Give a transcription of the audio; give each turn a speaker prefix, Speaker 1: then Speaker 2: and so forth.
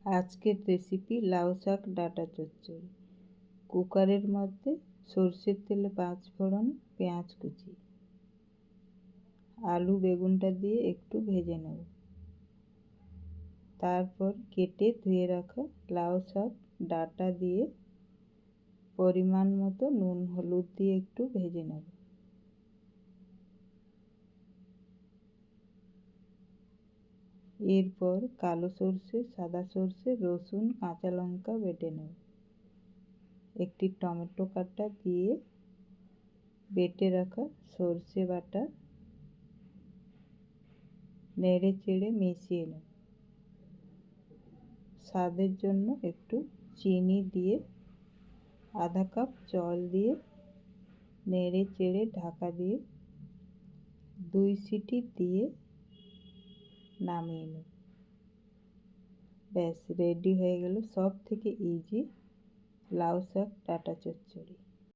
Speaker 1: আজকের রেসিপি লাউ শাক ডাঁটা চচ্চড়ি। কুকারের মধ্যে সরষের তেলে 5 ফোড়ন, পেঁয়াজ কুচি, আলু বেগুনটা দিয়ে একটু ভেজে নেব। তারপর কেটে ধুয়ে রাখা লাউ শাক ডাঁটা দিয়ে পরিমাণ মতো নুন হলুদ দিয়ে একটু ভেজে নেব। এরপর কালো সরষে, সাদা সরষে, রসুন, কাঁচা লঙ্কা বেটে নেব। একটি টমেটো কাটা দিয়ে বেটে রাখা সরষে বাটা নেড়ে চেড়ে মিশিয়ে নেব। স্বাদের জন্য একটু চিনি দিয়ে আধা কাপ জল দিয়ে নেড়ে চেড়ে ঢাকা দিয়ে 2 সিটি দিয়ে নামিয়ে নেব। ব্যাস রেডি হয়ে গেল সব থেকে ইজি লাউ শাক ডাঁটা চচ্চড়ি।